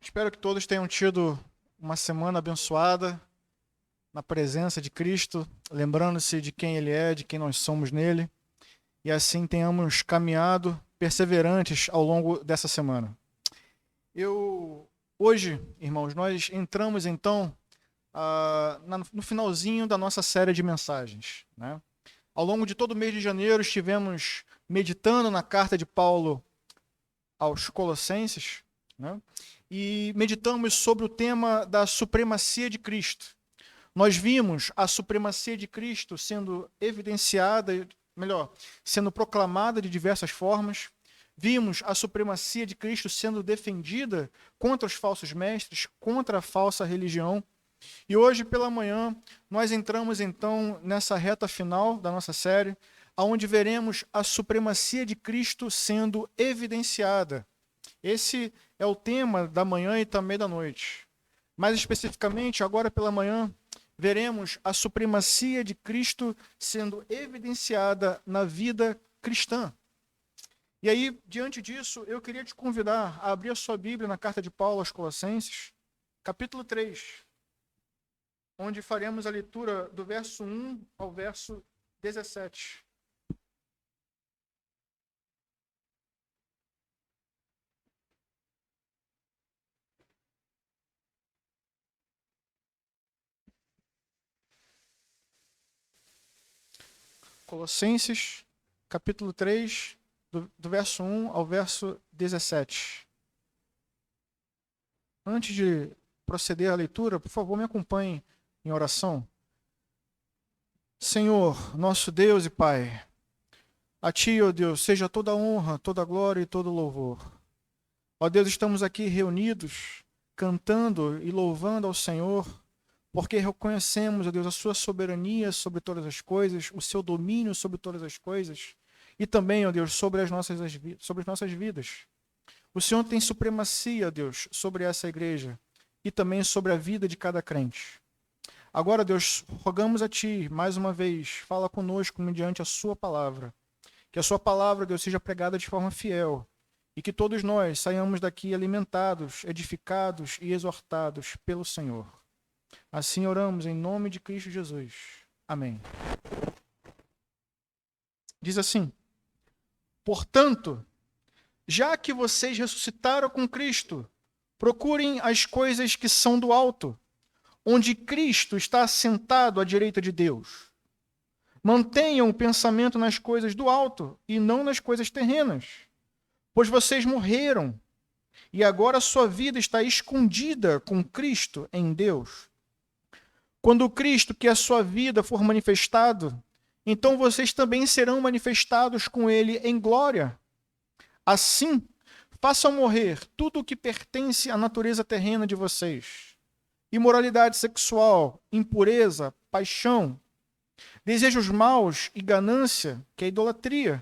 Espero que todos tenham tido uma semana abençoada na presença de Cristo, lembrando-se de quem Ele é, de quem nós somos nele, e assim tenhamos caminhado perseverantes ao longo dessa semana. Hoje, irmãos, nós entramos então no finalzinho da nossa série de mensagens, né? Ao longo de todo o mês de janeiro estivemos meditando na carta de Paulo aos Colossenses, né? E meditamos sobre o tema da supremacia de Cristo. Nós vimos a supremacia de Cristo sendo evidenciada, melhor, sendo proclamada de diversas formas. Vimos a supremacia de Cristo sendo defendida contra os falsos mestres, contra a falsa religião. E hoje pela manhã nós entramos então nessa reta final da nossa série, onde veremos a supremacia de Cristo sendo evidenciada. Esse é o tema da manhã e também da noite. Mais especificamente, agora pela manhã, veremos a supremacia de Cristo sendo evidenciada na vida cristã. E aí, diante disso, eu queria te convidar a abrir a sua Bíblia na carta de Paulo aos Colossenses, capítulo 3, onde faremos a leitura do verso 1 ao verso 17. Colossenses, capítulo 3, do verso 1 ao verso 17. Antes de proceder à leitura, por favor, me acompanhe em oração. Senhor, nosso Deus e Pai, a Ti, ó Deus, seja toda a honra, toda a glória e todo o louvor. Ó Deus, estamos aqui reunidos, cantando e louvando ao Senhor, porque reconhecemos, ó Deus, a sua soberania sobre todas as coisas, o seu domínio sobre todas as coisas, e também, ó Deus, sobre as nossas vidas. O Senhor tem supremacia, ó Deus, sobre essa igreja e também sobre a vida de cada crente. Agora, Deus, rogamos a Ti, mais uma vez, fala conosco mediante a sua palavra. Que a sua palavra, Deus, seja pregada de forma fiel e que todos nós saiamos daqui alimentados, edificados e exortados pelo Senhor. Assim oramos em nome de Cristo Jesus. Amém. Diz assim: portanto, já que vocês ressuscitaram com Cristo, procurem as coisas que são do alto, onde Cristo está assentado à direita de Deus. Mantenham o pensamento nas coisas do alto e não nas coisas terrenas, pois vocês morreram e agora sua vida está escondida com Cristo em Deus. Quando o Cristo, que é a sua vida, for manifestado, então vocês também serão manifestados com ele em glória. Assim, façam morrer tudo o que pertence à natureza terrena de vocês: imoralidade sexual, impureza, paixão, desejos maus e ganância, que é idolatria.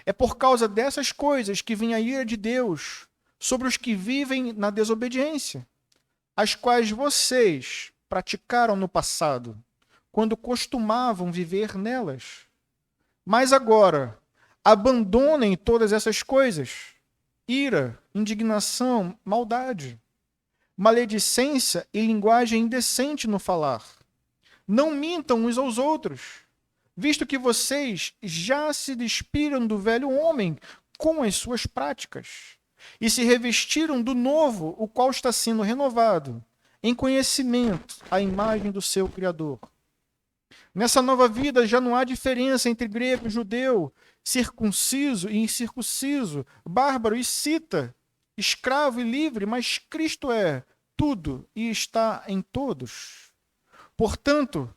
É por causa dessas coisas que vem a ira de Deus sobre os que vivem na desobediência, as quais vocês praticaram no passado, quando costumavam viver nelas. Mas agora, abandonem todas essas coisas: ira, indignação, maldade, maledicência e linguagem indecente no falar. Não mintam uns aos outros, visto que vocês já se despiram do velho homem com as suas práticas e se revestiram do novo, o qual está sendo renovado em conhecimento à imagem do seu Criador. Nessa nova vida já não há diferença entre grego e judeu, circunciso e incircunciso, bárbaro e cita, escravo e livre, mas Cristo é tudo e está em todos. Portanto,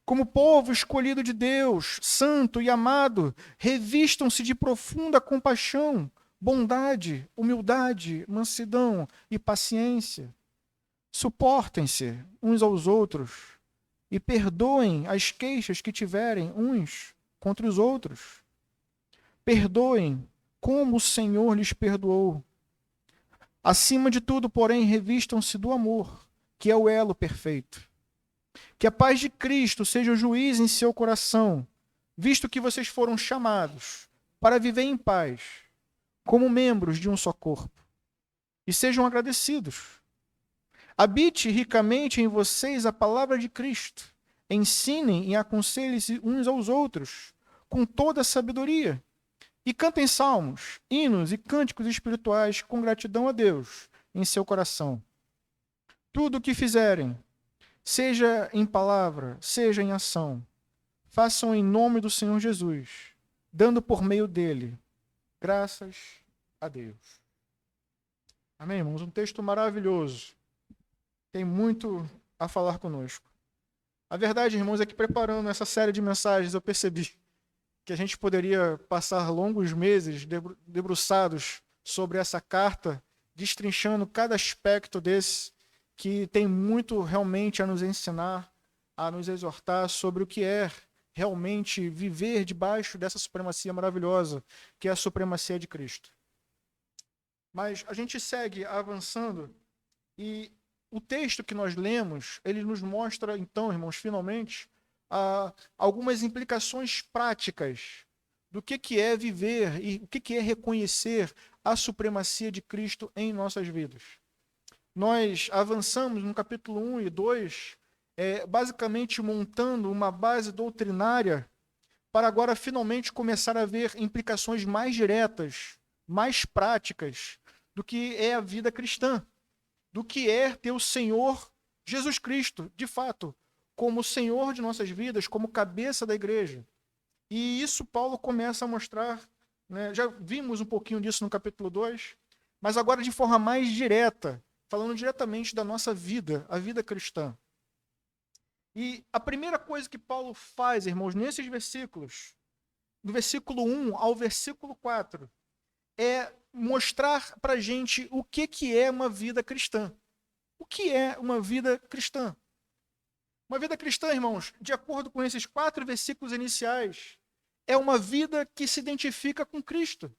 como povo escolhido de Deus, santo e amado, revistam-se de profunda compaixão, bondade, humildade, mansidão e paciência. Suportem-se uns aos outros e perdoem as queixas que tiverem uns contra os outros. Perdoem como o Senhor lhes perdoou. Acima de tudo, porém, revistam-se do amor, que é o elo perfeito. Que a paz de Cristo seja o juiz em seu coração, visto que vocês foram chamados para viver em paz, como membros de um só corpo. e sejam agradecidos. Habite ricamente em vocês a palavra de Cristo. Ensinem e aconselhem-se uns aos outros, com toda a sabedoria. E cantem salmos, hinos e cânticos espirituais com gratidão a Deus em seu coração. Tudo o que fizerem, seja em palavra, seja em ação, façam em nome do Senhor Jesus, dando por meio dele graças a Deus. Amém, irmãos? Um texto maravilhoso. Tem muito a falar conosco. A verdade, irmãos, é que preparando essa série de mensagens, eu percebi que a gente poderia passar longos meses debruçados sobre essa carta, destrinchando cada aspecto desse, que tem muito realmente a nos ensinar, a nos exortar sobre o que é realmente viver debaixo dessa supremacia maravilhosa, que é a supremacia de Cristo. Mas a gente segue avançando e o texto que nós lemos, ele nos mostra, então, irmãos, finalmente, algumas implicações práticas do que é viver e o que é reconhecer a supremacia de Cristo em nossas vidas. Nós avançamos no capítulo 1 e 2, basicamente montando uma base doutrinária para agora finalmente começar a ver implicações mais diretas, mais práticas do que é a vida cristã, do que é ter o Senhor Jesus Cristo, de fato, como Senhor de nossas vidas, como cabeça da igreja. E isso Paulo começa a mostrar, né? Já vimos um pouquinho disso no capítulo 2, mas agora de forma mais direta, falando diretamente da nossa vida, a vida cristã. E a primeira coisa que Paulo faz, irmãos, nesses versículos, do versículo 1 ao versículo 4, é mostrar para a gente o que é uma vida cristã. O que é uma vida cristã? Uma vida cristã, irmãos, de acordo com esses 4 versículos iniciais, é uma vida que se identifica com Cristo.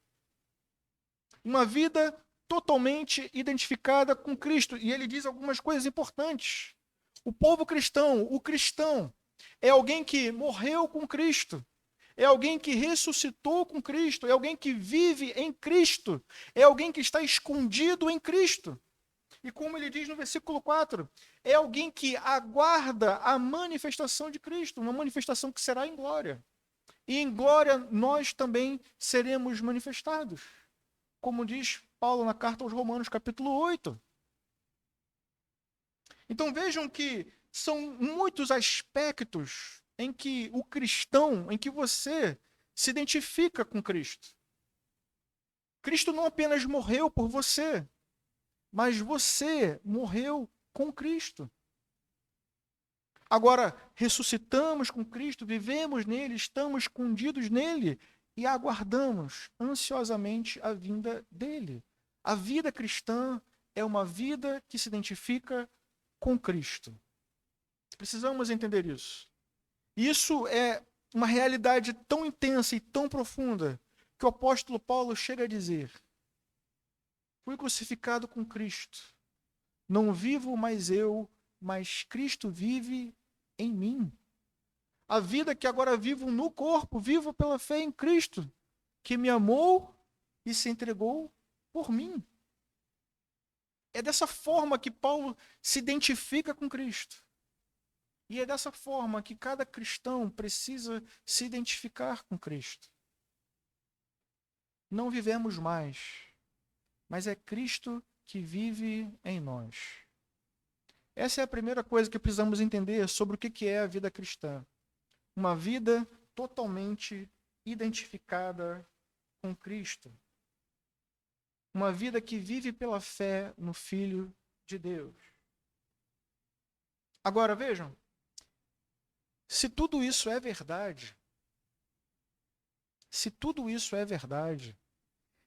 Uma vida totalmente identificada com Cristo. E ele diz algumas coisas importantes. O povo cristão, o cristão, é alguém que morreu com Cristo. É alguém que ressuscitou com Cristo, é alguém que vive em Cristo, é alguém que está escondido em Cristo. E como ele diz no versículo 4, é alguém que aguarda a manifestação de Cristo, uma manifestação que será em glória. E em glória nós também seremos manifestados, como diz Paulo na carta aos Romanos, capítulo 8. Então vejam que são muitos aspectos em que o cristão, em que você se identifica com Cristo. Cristo não apenas morreu por você, mas você morreu com Cristo. Agora, ressuscitamos com Cristo, vivemos nele, estamos escondidos nele e aguardamos ansiosamente a vinda dele. A vida cristã é uma vida que se identifica com Cristo. Precisamos entender isso. Isso é uma realidade tão intensa e tão profunda que o apóstolo Paulo chega a dizer: fui crucificado com Cristo. Não vivo mais eu, mas Cristo vive em mim. A vida que agora vivo no corpo, vivo pela fé em Cristo, que me amou e se entregou por mim. É dessa forma que Paulo se identifica com Cristo. E é dessa forma que cada cristão precisa se identificar com Cristo. Não vivemos mais, mas é Cristo que vive em nós. Essa é a primeira coisa que precisamos entender sobre o que é a vida cristã. Uma vida totalmente identificada com Cristo. Uma vida que vive pela fé no Filho de Deus. Agora vejam, se tudo isso é verdade,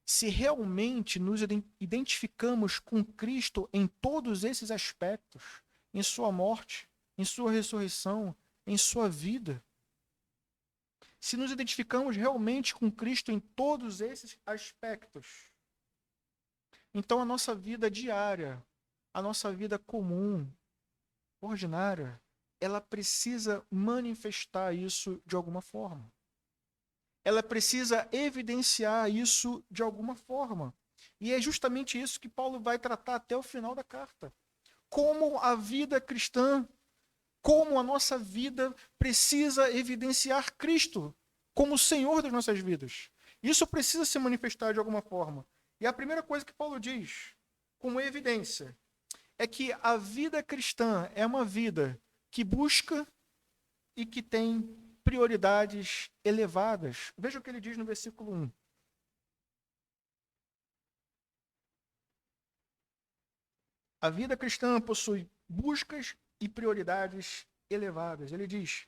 se realmente nos identificamos com Cristo em todos esses aspectos, em sua morte, em sua ressurreição, em sua vida, se nos identificamos realmente com Cristo em todos esses aspectos, então a nossa vida diária, a nossa vida comum, ordinária, ela precisa manifestar isso de alguma forma. Ela precisa evidenciar isso de alguma forma. E é justamente isso que Paulo vai tratar até o final da carta. Como a vida cristã, como a nossa vida precisa evidenciar Cristo como o Senhor das nossas vidas. Isso precisa se manifestar de alguma forma. E a primeira coisa que Paulo diz, como evidência, é que a vida cristã é uma vida que busca e que tem prioridades elevadas. Veja o que ele diz no versículo 1. A vida cristã possui buscas e prioridades elevadas. Ele diz: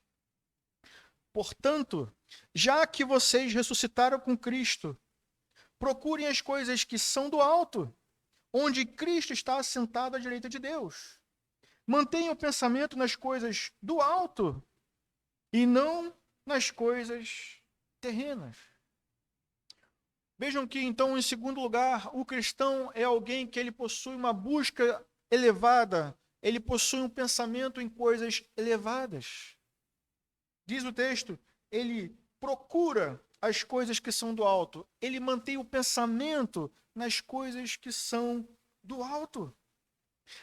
portanto, já que vocês ressuscitaram com Cristo, procurem as coisas que são do alto, onde Cristo está assentado à direita de Deus. Mantenham o pensamento nas coisas do alto e não nas coisas terrenas. Vejam que, então, em segundo lugar, o cristão é alguém que ele possui uma busca elevada, ele possui um pensamento em coisas elevadas. Diz o texto, ele procura as coisas que são do alto, ele mantém o pensamento nas coisas que são do alto.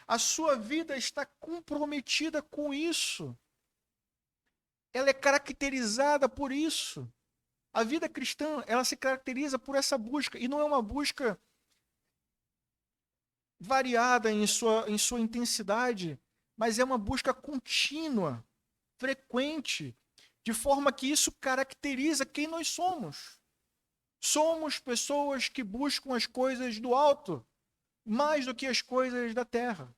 A sua vida está comprometida com isso. Ela é caracterizada por isso. A vida cristã, ela se caracteriza por essa busca, e não é uma busca variada em sua intensidade, mas é uma busca contínua, frequente, de forma que isso caracteriza quem nós somos. Somos pessoas que buscam as coisas do alto, mais do que as coisas da terra.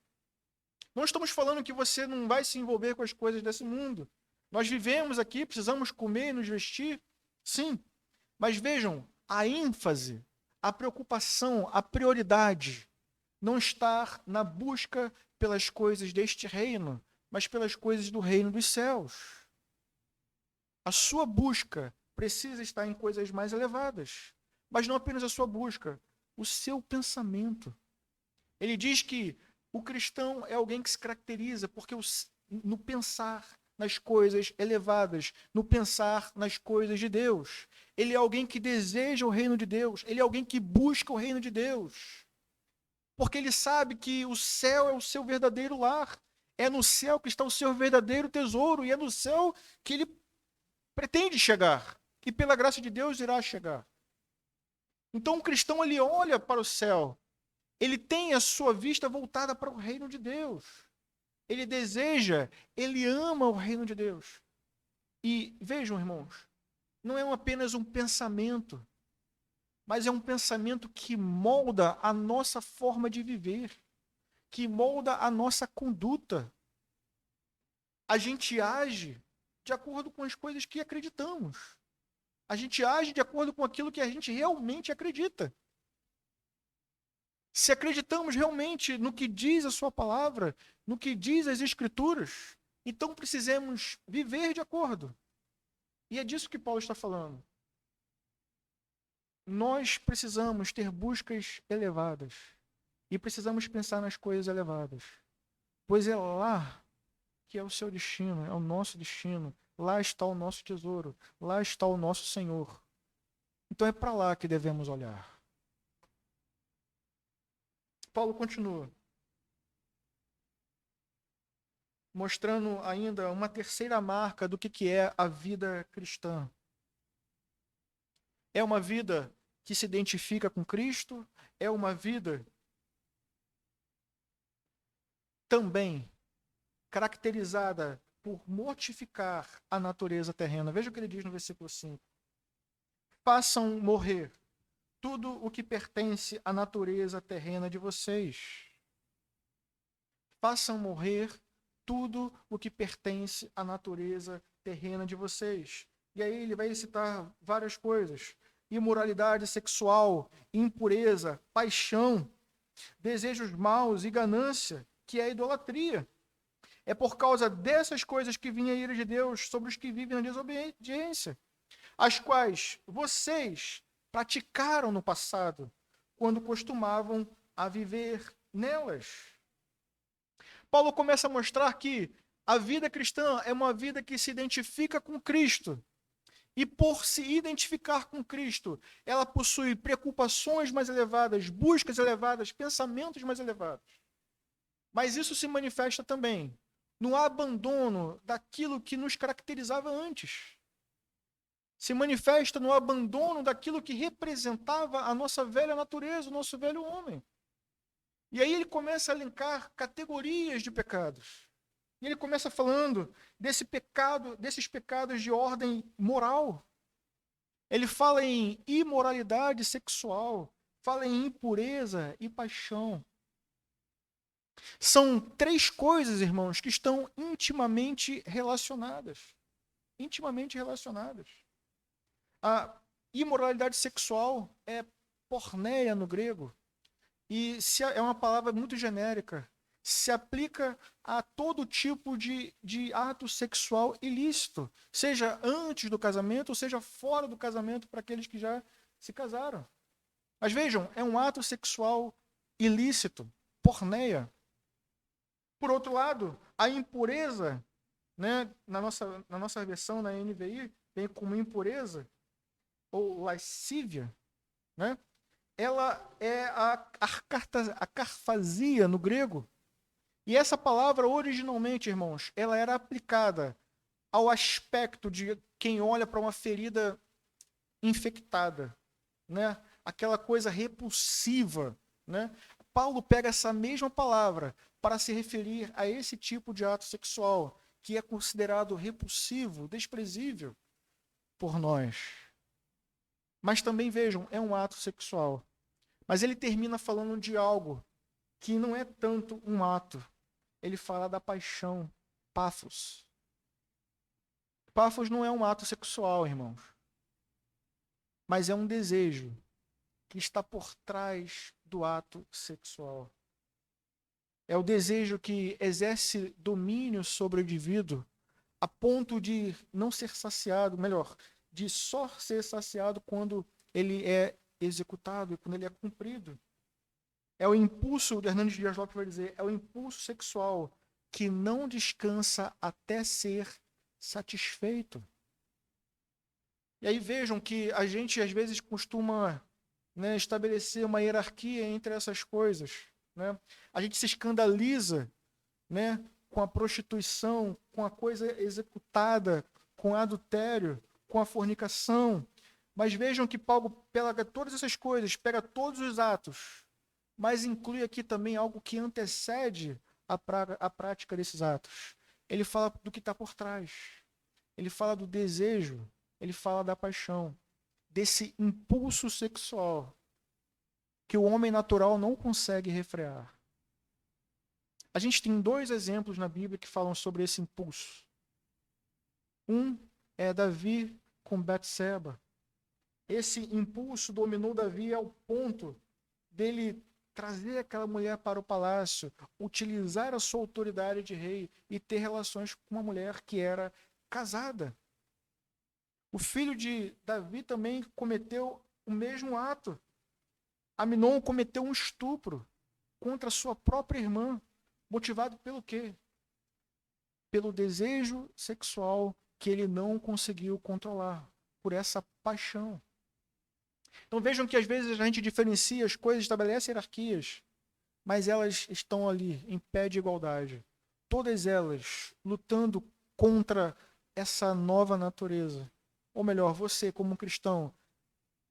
Não estamos falando que você não vai se envolver com as coisas desse mundo. Nós vivemos aqui, precisamos comer e nos vestir, sim. Mas vejam, a ênfase, a preocupação, a prioridade não está na busca pelas coisas deste reino, mas pelas coisas do reino dos céus. A sua busca precisa estar em coisas mais elevadas, mas não apenas a sua busca, o seu pensamento. Ele diz que o cristão é alguém que se caracteriza porque no pensar nas coisas elevadas, no pensar nas coisas de Deus. Ele é alguém que deseja o reino de Deus, ele é alguém que busca o reino de Deus. Porque ele sabe que o céu é o seu verdadeiro lar, é no céu que está o seu verdadeiro tesouro, e é no céu que ele pretende chegar, e pela graça de Deus irá chegar. Então o cristão, ele olha para o céu, ele tem a sua vista voltada para o reino de Deus. Ele deseja, ele ama o reino de Deus. E vejam, irmãos, não é apenas um pensamento, mas é um pensamento que molda a nossa forma de viver, que molda a nossa conduta. A gente age de acordo com as coisas que acreditamos. A gente age de acordo com aquilo que a gente realmente acredita. Se acreditamos realmente no que diz a sua palavra, no que diz as Escrituras, então precisamos viver de acordo. E é disso que Paulo está falando. Nós precisamos ter buscas elevadas. E precisamos pensar nas coisas elevadas. Pois é lá que é o seu destino, é o nosso destino. Lá está o nosso tesouro. Lá está o nosso Senhor. Então é para lá que devemos olhar. Paulo continua, mostrando ainda uma terceira marca do que é a vida cristã. É uma vida que se identifica com Cristo, é uma vida também caracterizada por mortificar a natureza terrena. Veja o que ele diz no versículo 5. Façam morrer tudo o que pertence à natureza terrena de vocês. Façam morrer tudo o que pertence à natureza terrena de vocês. E aí ele vai citar várias coisas: imoralidade sexual, impureza, paixão, desejos maus e ganância, que é a idolatria. É por causa dessas coisas que vinha a ira de Deus sobre os que vivem na desobediência, as quais vocês praticaram no passado, quando costumavam a viver nelas. Paulo começa a mostrar que a vida cristã é uma vida que se identifica com Cristo E por se identificar com Cristo, ela possui preocupações mais elevadas, buscas elevadas, pensamentos mais elevados. Mas isso se manifesta também no abandono daquilo que nos caracterizava antes. Se manifesta no abandono daquilo que representava a nossa velha natureza, o nosso velho homem. E aí ele começa a elencar categorias de pecados. E ele começa falando desse pecado, desses pecados de ordem moral. Ele fala em imoralidade sexual, fala em impureza e paixão. São três coisas, irmãos, que estão intimamente relacionadas. Intimamente relacionadas. A imoralidade sexual é porneia no grego, e é uma palavra muito genérica. Se aplica a todo tipo de ato sexual ilícito, seja antes do casamento, ou seja fora do casamento para aqueles que já se casaram. Mas vejam, é um ato sexual ilícito, porneia. Por outro lado, a impureza, né, na nossa versão, na NVI, vem como impureza, ou lascívia, né? Ela é a carfasia no grego. E essa palavra, originalmente, irmãos, ela era aplicada ao aspecto de quem olha para uma ferida infectada, né? Aquela coisa repulsiva, né? Paulo pega essa mesma palavra para se referir a esse tipo de ato sexual, que é considerado repulsivo, desprezível por nós. Mas também, vejam, é um ato sexual. Mas ele termina falando de algo que não é tanto um ato. Ele fala da paixão, paphos. Paphos não é um ato sexual, irmãos. Mas é um desejo que está por trás do ato sexual. É o desejo que exerce domínio sobre o indivíduo a ponto de não ser saciado, melhor, de só ser saciado quando ele é executado e quando ele é cumprido. É o impulso, o Hernandes Dias Lopes vai dizer, é o impulso sexual que não descansa até ser satisfeito. E aí vejam que a gente às vezes costuma, né, estabelecer uma hierarquia entre essas coisas. Né? A gente se escandaliza, né, com a prostituição, com a coisa executada, com o adultério, com a fornicação. Mas vejam que Paulo pega todas essas coisas, pega todos os atos, mas inclui aqui também algo que antecede a prática desses atos. Ele fala do que está por trás. Ele fala do desejo, ele fala da paixão, desse impulso sexual que o homem natural não consegue refrear. A gente tem dois exemplos na Bíblia que falam sobre esse impulso. Um é Davi com Betseba. Esse impulso dominou Davi ao ponto dele trazer aquela mulher para o palácio, utilizar a sua autoridade de rei e ter relações com uma mulher que era casada. O filho de Davi também cometeu o mesmo ato. Aminon cometeu um estupro contra sua própria irmã, motivado pelo quê? Pelo desejo sexual que ele não conseguiu controlar, por essa paixão. Então vejam que às vezes a gente diferencia as coisas, estabelece hierarquias, mas elas estão ali em pé de igualdade. Todas elas lutando contra essa nova natureza. Ou melhor, você como cristão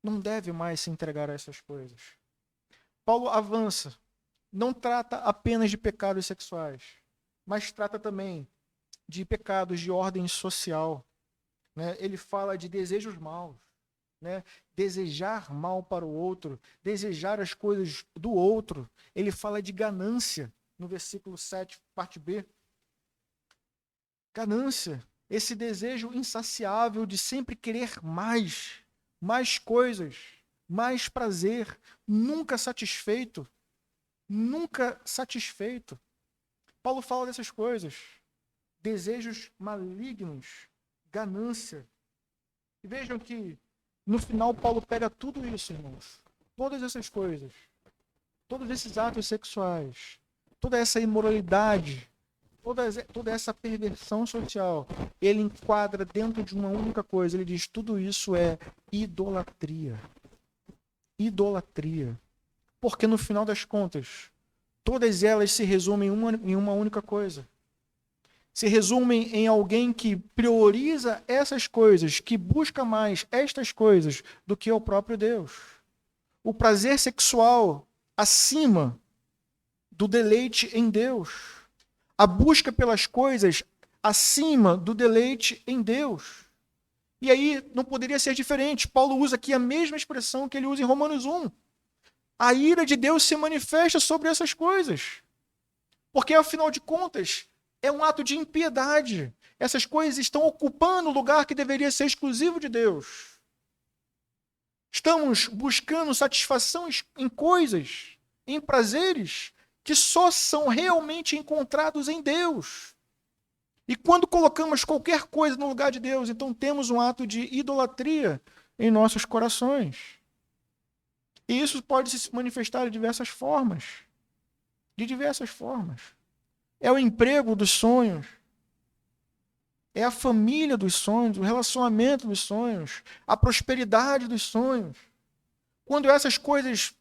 não deve mais se entregar a essas coisas. Paulo avança, não trata apenas de pecados sexuais, mas trata também de pecados de ordem social. Né? Ele fala de desejos maus. Né? Desejar mal para o outro, desejar as coisas do outro. Ele fala de ganância, no versículo 7, parte B. Ganância, esse desejo insaciável de sempre querer mais, mais coisas, mais prazer, nunca satisfeito, nunca satisfeito. Paulo fala dessas coisas, desejos malignos, ganância. E vejam que no final, Paulo pega tudo isso, irmãos. Todas essas coisas. Todos esses atos sexuais. Toda essa imoralidade toda essa perversão social, ele enquadra dentro de uma única coisa. Ele diz, tudo isso é idolatria. Idolatria. Porque no final das contas, todas elas se resumem em uma única coisa. Se resumem em alguém que prioriza essas coisas, que busca mais estas coisas do que o próprio Deus. O prazer sexual acima do deleite em Deus. A busca pelas coisas acima do deleite em Deus. E aí não poderia ser diferente. Paulo usa aqui a mesma expressão que ele usa em Romanos 1. A ira de Deus se manifesta sobre essas coisas. Porque, afinal de contas, é um ato de impiedade. Essas coisas estão ocupando o lugar que deveria ser exclusivo de Deus. Estamos buscando satisfação em coisas, em prazeres, que só são realmente encontrados em Deus. E quando colocamos qualquer coisa no lugar de Deus, então temos um ato de idolatria em nossos corações. E isso pode se manifestar de diversas formas. De diversas formas. É o emprego dos sonhos. É a família dos sonhos, o relacionamento dos sonhos, a prosperidade dos sonhos. Quando essas coisas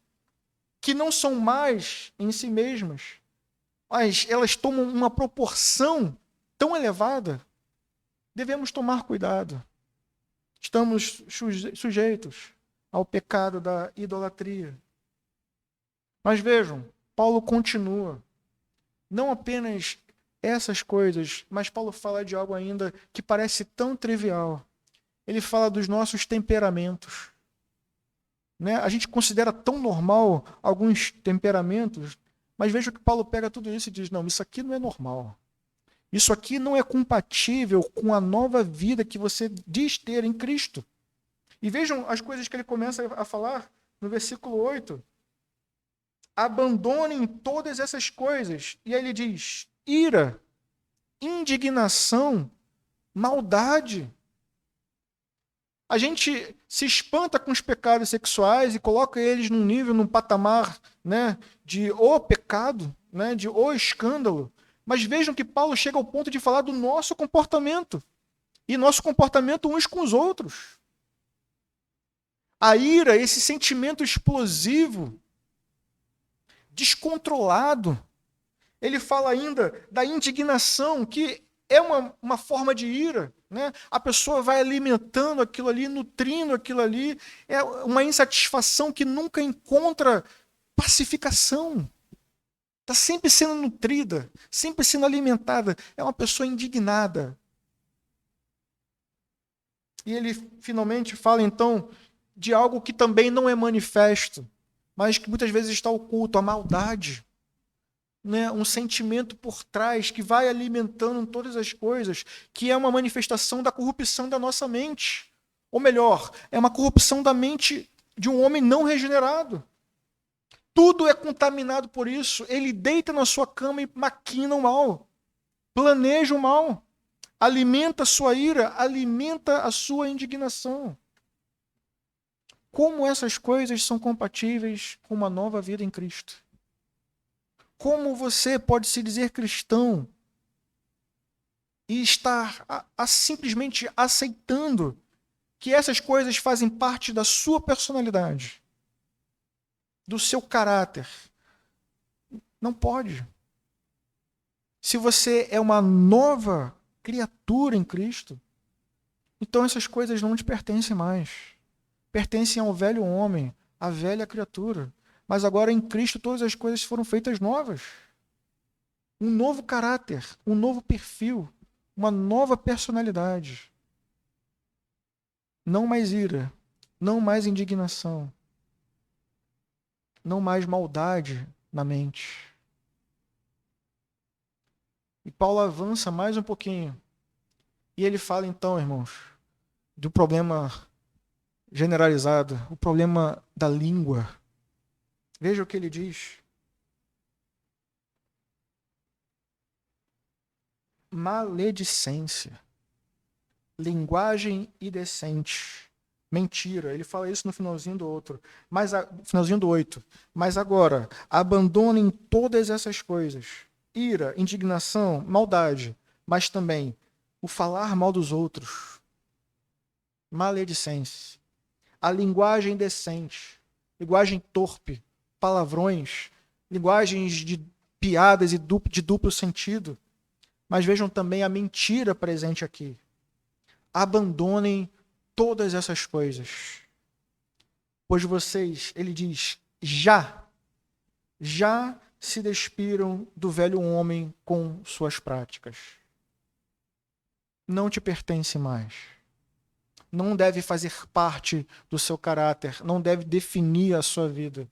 que não são mais em si mesmas, mas elas tomam uma proporção tão elevada, devemos tomar cuidado. Estamos sujeitos ao pecado da idolatria. Mas vejam, Paulo continua. Não apenas essas coisas, mas Paulo fala de algo ainda que parece tão trivial. Ele fala dos nossos temperamentos. Né? A gente considera tão normal alguns temperamentos, mas veja que Paulo pega tudo isso e diz, não, isso aqui não é normal. Isso aqui não é compatível com a nova vida que você diz ter em Cristo. E vejam as coisas que ele começa a falar no versículo 8. Abandonem todas essas coisas. E aí ele diz, ira, indignação, maldade. A gente se espanta com os pecados sexuais e coloca eles num nível, num patamar, né, de o pecado, né, de o escândalo. Mas vejam que Paulo chega ao ponto de falar do nosso comportamento. E nosso comportamento uns com os outros. A ira, esse sentimento explosivo, descontrolado. Ele fala ainda da indignação, que é uma forma de ira. Né? A pessoa vai alimentando aquilo ali, nutrindo aquilo ali. É uma insatisfação que nunca encontra pacificação. Está sempre sendo nutrida, sempre sendo alimentada. É uma pessoa indignada. E ele finalmente fala, então, de algo que também não é manifesto, mas que muitas vezes está oculto, a maldade. Né? Um sentimento por trás que vai alimentando todas as coisas, que é uma manifestação da corrupção da nossa mente. Ou melhor, é uma corrupção da mente de um homem não regenerado. Tudo é contaminado por isso. Ele deita na sua cama e maquina o mal, planeja o mal, alimenta a sua ira, alimenta a sua indignação. Como essas coisas são compatíveis com uma nova vida em Cristo? Como você pode se dizer cristão e estar simplesmente aceitando que essas coisas fazem parte da sua personalidade, do seu caráter? Não pode. Se você é uma nova criatura em Cristo, então essas coisas não te pertencem mais. Pertencem ao velho homem, à velha criatura. Mas agora em Cristo todas as coisas foram feitas novas. Um novo caráter, um novo perfil, uma nova personalidade. Não mais ira, não mais indignação, não mais maldade na mente. E Paulo avança mais um pouquinho. E ele fala então, irmãos, do problema generalizado, o problema da língua. Veja o que ele diz. Maledicência, linguagem indecente, mentira. Ele fala isso no finalzinho do outro, finalzinho do 8. Mas agora, abandonem todas essas coisas. ira, indignação, maldade, mas também o falar mal dos outros, maledicência, a linguagem indecente, linguagem torpe, palavrões, linguagens de piadas e de duplo sentido. Mas vejam também a mentira presente aqui. Abandonem todas essas coisas. Pois vocês, ele diz, já se despiram do velho homem com suas práticas. Não te pertence mais. Não deve fazer parte do seu caráter, não deve definir a sua vida.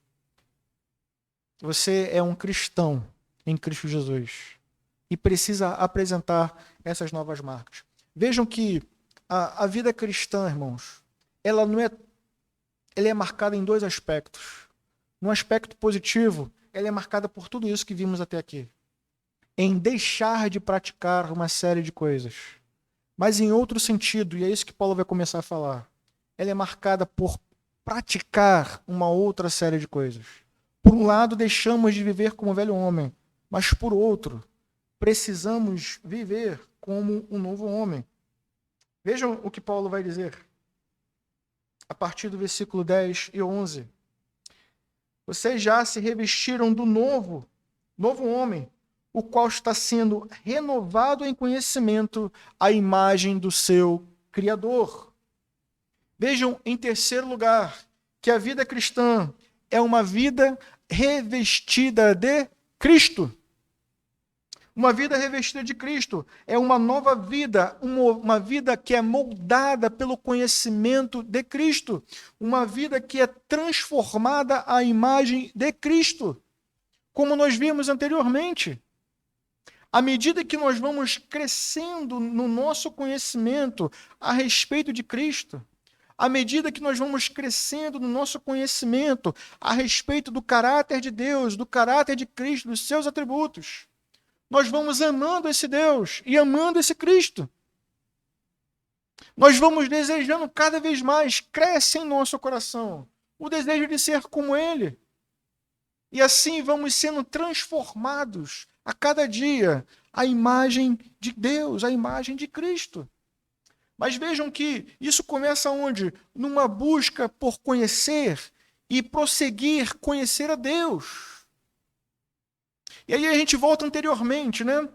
Você é um cristão em Cristo Jesus e precisa apresentar essas novas marcas. Vejam que a vida cristã, irmãos, ela é marcada em dois aspectos. No aspecto positivo, ela é marcada por tudo isso que vimos até aqui. Em deixar de praticar uma série de coisas. Mas em outro sentido, e é isso que Paulo vai começar a falar, ela é marcada por praticar uma outra série de coisas. Por um lado, deixamos de viver como velho homem, mas por outro, precisamos viver como um novo homem. Vejam o que Paulo vai dizer a partir do versículo 10 e 11. Vocês já se revestiram do novo homem, o qual está sendo renovado em conhecimento à imagem do seu Criador. Vejam, em terceiro lugar, que a vida cristã é uma vida revestida de Cristo. Uma vida revestida de Cristo é uma nova vida, uma vida que é moldada pelo conhecimento de Cristo, uma vida que é transformada à imagem de Cristo, como nós vimos anteriormente. À medida que nós vamos crescendo no nosso conhecimento a respeito de Cristo, à medida que nós vamos crescendo no nosso conhecimento a respeito do caráter de Deus, do caráter de Cristo, dos seus atributos, nós vamos amando esse Deus e amando esse Cristo. Nós vamos desejando cada vez mais, cresce em nosso coração o desejo de ser como Ele. E assim vamos sendo transformados a cada dia à imagem de Deus, à imagem de Cristo. Mas vejam que isso começa onde? Numa busca por conhecer e prosseguir conhecer a Deus. E aí a gente volta anteriormente, né?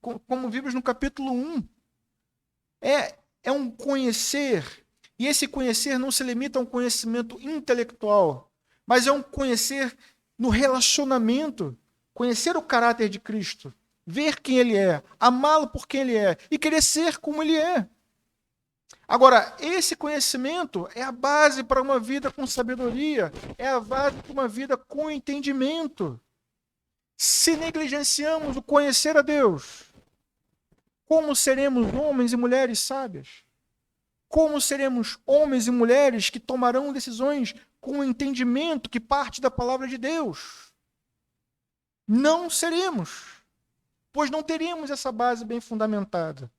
Como vimos no capítulo 1. É um conhecer, e esse conhecer não se limita a um conhecimento intelectual, mas é um conhecer no relacionamento, conhecer o caráter de Cristo, ver quem Ele é, amá-lo por quem Ele é e querer ser como Ele é. Agora, esse conhecimento é a base para uma vida com sabedoria, é a base para uma vida com entendimento. Se negligenciamos o conhecer a Deus, como seremos homens e mulheres sábias? Como seremos homens e mulheres que tomarão decisões com o entendimento que parte da palavra de Deus? Não seremos, pois não teríamos essa base bem fundamentada.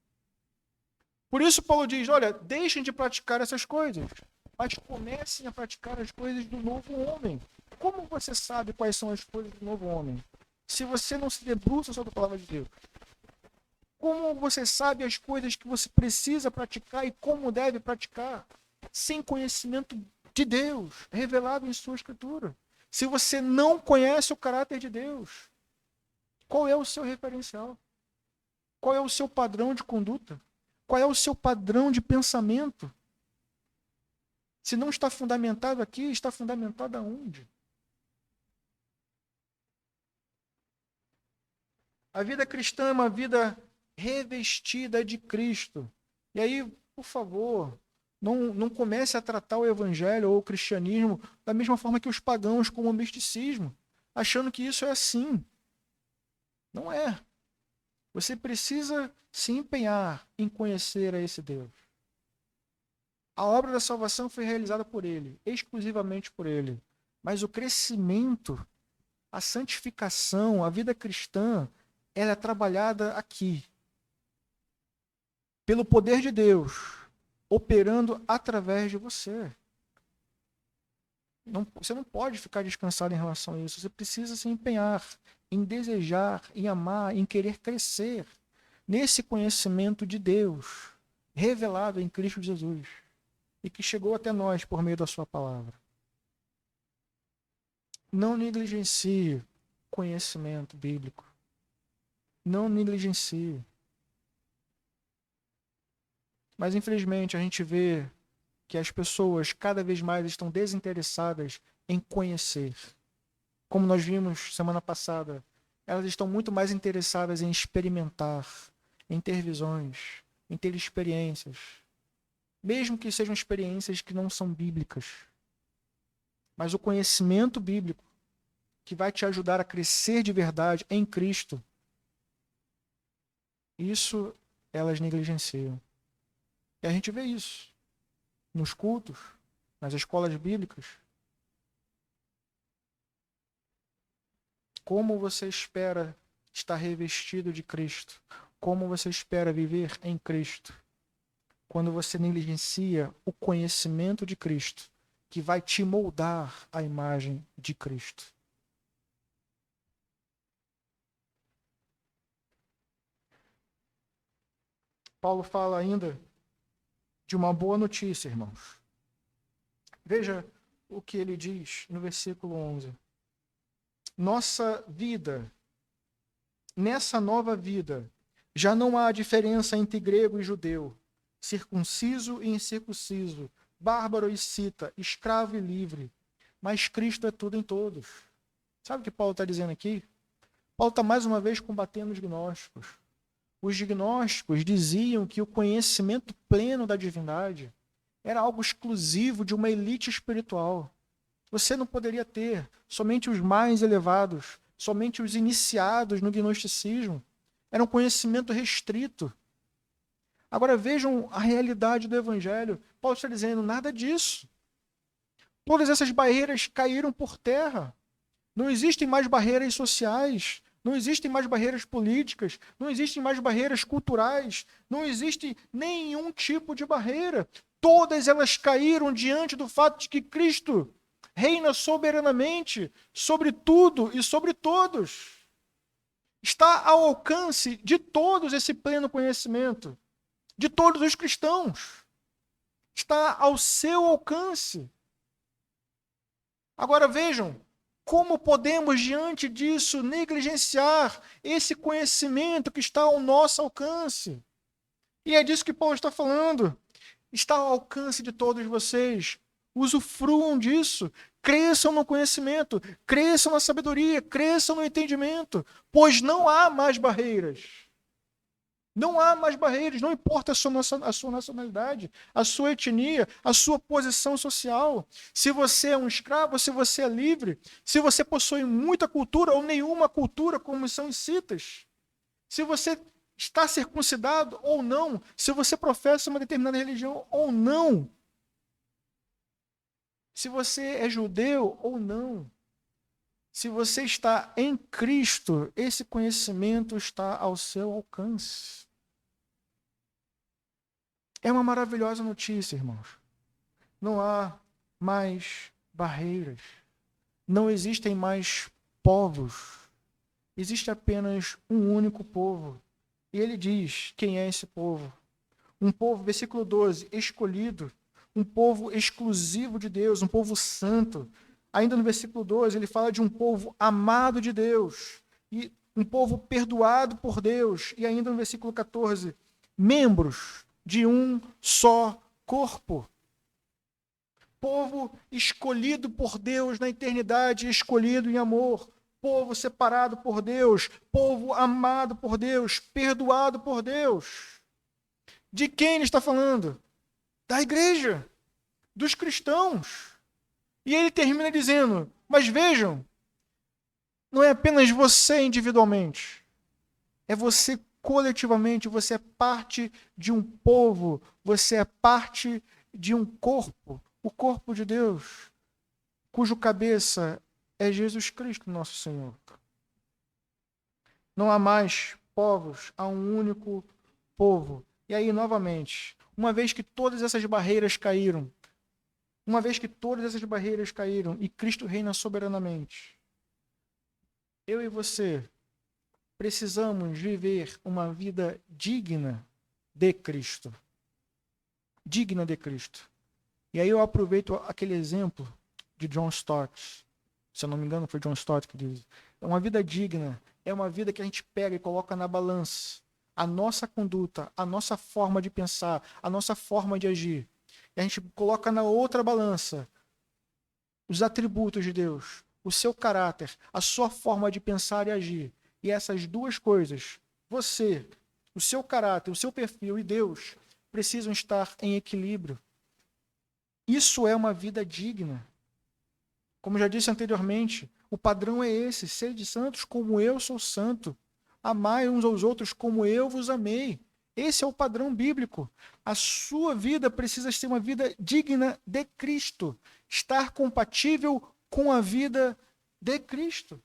Por isso Paulo diz, olha, deixem de praticar essas coisas, mas comecem a praticar as coisas do novo homem. Como você sabe quais são as coisas do novo homem? Se você não se debruça sobre a palavra de Deus. Como você sabe as coisas que você precisa praticar e como deve praticar? Sem conhecimento de Deus, revelado em sua Escritura. Se você não conhece o caráter de Deus, qual é o seu referencial? Qual é o seu padrão de conduta? Qual é o seu padrão de pensamento? Se não está fundamentado aqui, está fundamentado aonde? A vida cristã é uma vida revestida de Cristo. E aí, por favor, não comece a tratar o evangelho ou o cristianismo da mesma forma que os pagãos, como o misticismo, achando que isso é assim. Não é. Você precisa se empenhar em conhecer a esse Deus. A obra da salvação foi realizada por Ele, exclusivamente por Ele. Mas o crescimento, a santificação, a vida cristã, ela é trabalhada aqui, pelo poder de Deus, operando através de você. Você não pode ficar descansado em relação a isso. Você precisa se empenhar em desejar, em amar, em querer crescer nesse conhecimento de Deus, revelado em Cristo Jesus, e que chegou até nós por meio da sua palavra. Não negligencie conhecimento bíblico. Não negligencie. Mas, infelizmente, a gente vê que as pessoas cada vez mais estão desinteressadas em conhecer. Como nós vimos semana passada, elas estão muito mais interessadas em experimentar, em ter visões, em ter experiências. Mesmo que sejam experiências que não são bíblicas. Mas o conhecimento bíblico, que vai te ajudar a crescer de verdade em Cristo, isso elas negligenciam. E a gente vê isso nos cultos, nas escolas bíblicas. Como você espera estar revestido de Cristo? Como você espera viver em Cristo? Quando você negligencia o conhecimento de Cristo, que vai te moldar à imagem de Cristo. Paulo fala ainda de uma boa notícia, irmãos. Veja o que ele diz no versículo 11. Nossa vida, nessa nova vida, já não há diferença entre grego e judeu, circunciso e incircunciso, bárbaro e cita, escravo e livre, mas Cristo é tudo em todos. Sabe o que Paulo está dizendo aqui? Paulo está mais uma vez combatendo os gnósticos. Os gnósticos diziam que o conhecimento pleno da divindade era algo exclusivo de uma elite espiritual. Você não poderia ter, somente os mais elevados, somente os iniciados no gnosticismo. Era um conhecimento restrito. Agora vejam a realidade do Evangelho. Paulo está dizendo, nada disso. Todas essas barreiras caíram por terra. Não existem mais barreiras sociais, não existem mais barreiras políticas, não existem mais barreiras culturais, não existe nenhum tipo de barreira. Todas elas caíram diante do fato de que Cristo reina soberanamente sobre tudo e sobre todos. Está ao alcance de todos esse pleno conhecimento, de todos os cristãos. Está ao seu alcance. Agora vejam, como podemos, diante disso, negligenciar esse conhecimento que está ao nosso alcance? E é disso que Paulo está falando. Está ao alcance de todos vocês. Usufruam disso. Cresçam no conhecimento, cresçam na sabedoria, cresçam no entendimento, pois não há mais barreiras. Não há mais barreiras, não importa a sua nacionalidade, a sua etnia, a sua posição social. Se você é um escravo, se você é livre, se você possui muita cultura ou nenhuma cultura, como são escitas, se você está circuncidado ou não, se você professa uma determinada religião ou não, se você é judeu ou não, se você está em Cristo, esse conhecimento está ao seu alcance. É uma maravilhosa notícia, irmãos. Não há mais barreiras. Não existem mais povos. Existe apenas um único povo. E ele diz quem é esse povo. Um povo, versículo 12, escolhido. Um povo exclusivo de Deus, um povo santo. Ainda no versículo 12, ele fala de um povo amado de Deus. E um povo perdoado por Deus. E ainda no versículo 14, membros de um só corpo. Povo escolhido por Deus na eternidade, escolhido em amor. Povo separado por Deus, povo amado por Deus, perdoado por Deus. De quem ele está falando? Da igreja, dos cristãos. E ele termina dizendo, mas vejam, não é apenas você individualmente, é você coletivamente, você é parte de um povo, você é parte de um corpo, o corpo de Deus, cujo cabeça é Jesus Cristo, nosso Senhor. Não há mais povos, há um único povo. E aí, novamente, uma vez que todas essas barreiras caíram, Uma vez que todas essas barreiras caíram e Cristo reina soberanamente, eu e você precisamos viver uma vida digna de Cristo. Digna de Cristo. E aí eu aproveito aquele exemplo de John Stott. Se eu não me engano, foi John Stott que diz. Uma vida digna é uma vida que a gente pega e coloca na balança a nossa conduta, a nossa forma de pensar, a nossa forma de agir. E a gente coloca na outra balança os atributos de Deus, o seu caráter, a sua forma de pensar e agir. E essas duas coisas, você, o seu caráter, o seu perfil e Deus, precisam estar em equilíbrio. Isso é uma vida digna. Como já disse anteriormente, o padrão é esse: sede santos como eu sou santo. Amai uns aos outros como eu vos amei. Esse é o padrão bíblico. A sua vida precisa ser uma vida digna de Cristo. Estar compatível com a vida de Cristo.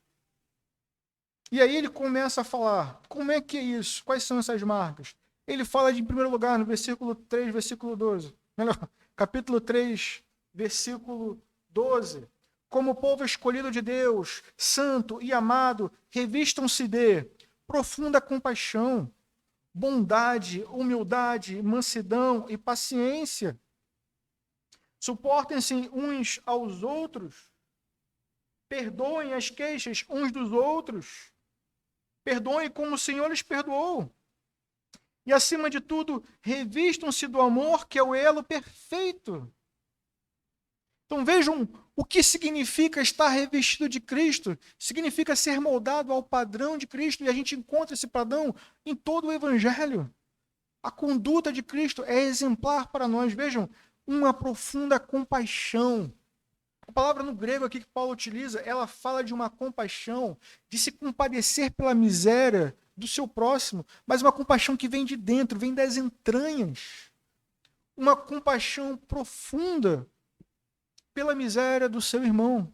E aí ele começa a falar, como é que é isso? Quais são essas marcas? Ele fala de, em primeiro lugar, no versículo 3, versículo 12. Melhor, capítulo 3, versículo 12. Como povo escolhido de Deus, santo e amado, revistam-se de profunda compaixão, bondade, humildade, mansidão e paciência. Suportem-se uns aos outros, perdoem as queixas uns dos outros, perdoem como o Senhor lhes perdoou. E, acima de tudo, revistam-se do amor, que é o elo perfeito. Então vejam o que significa estar revestido de Cristo. Significa ser moldado ao padrão de Cristo. E a gente encontra esse padrão em todo o Evangelho. A conduta de Cristo é exemplar para nós. Vejam, uma profunda compaixão. A palavra no grego aqui que Paulo utiliza, ela fala de uma compaixão, de se compadecer pela miséria do seu próximo, mas uma compaixão que vem de dentro, vem das entranhas. Uma compaixão profunda pela miséria do seu irmão.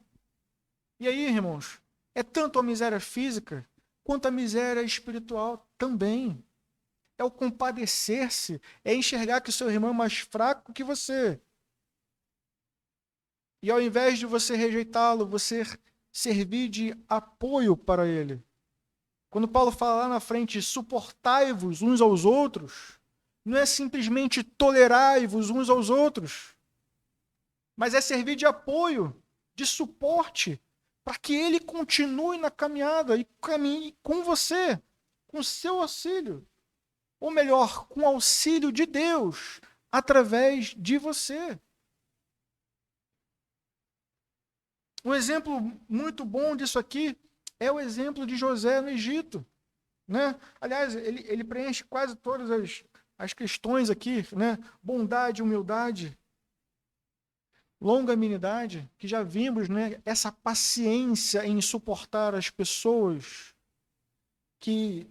E aí, irmãos, é tanto a miséria física quanto a miséria espiritual também. É o compadecer-se, é enxergar que o seu irmão é mais fraco que você. E ao invés de você rejeitá-lo, você servir de apoio para ele. Quando Paulo fala lá na frente, suportai-vos uns aos outros, não é simplesmente tolerai-vos uns aos outros, mas é servir de apoio, de suporte, para que ele continue na caminhada e caminhe com você, com seu auxílio. Ou melhor, com o auxílio de Deus, através de você. Um exemplo muito bom disso aqui é o exemplo de José no Egito. Né? Aliás, ele preenche quase todas as questões aqui, né? Bondade, humildade, longanimidade, que já vimos, né? Essa paciência em suportar as pessoas que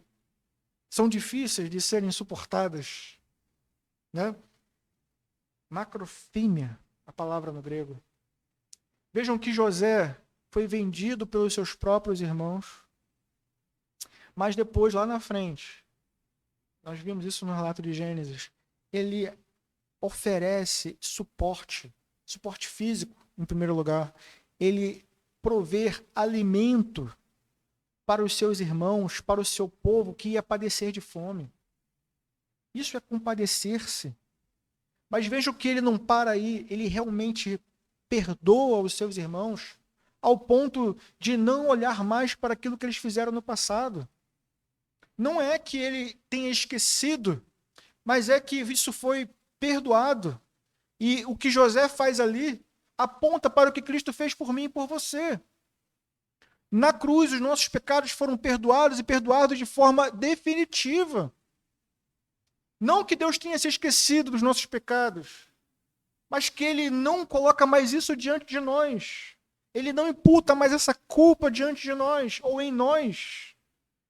são difíceis de serem suportadas. Né? Macrofímia, a palavra no grego. Vejam que José foi vendido pelos seus próprios irmãos, mas depois, lá na frente, nós vimos isso no relato de Gênesis, ele oferece suporte físico, em primeiro lugar. Ele prover alimento para os seus irmãos, para o seu povo que ia padecer de fome. Isso é compadecer-se. Mas vejam que ele não para aí, ele realmente perdoa os seus irmãos ao ponto de não olhar mais para aquilo que eles fizeram no passado. Não é que ele tenha esquecido, mas é que isso foi perdoado. E o que José faz ali aponta para o que Cristo fez por mim e por você. Na cruz, os nossos pecados foram perdoados e perdoados de forma definitiva. Não que Deus tenha se esquecido dos nossos pecados, mas que ele não coloca mais isso diante de nós. Ele não imputa mais essa culpa diante de nós ou em nós.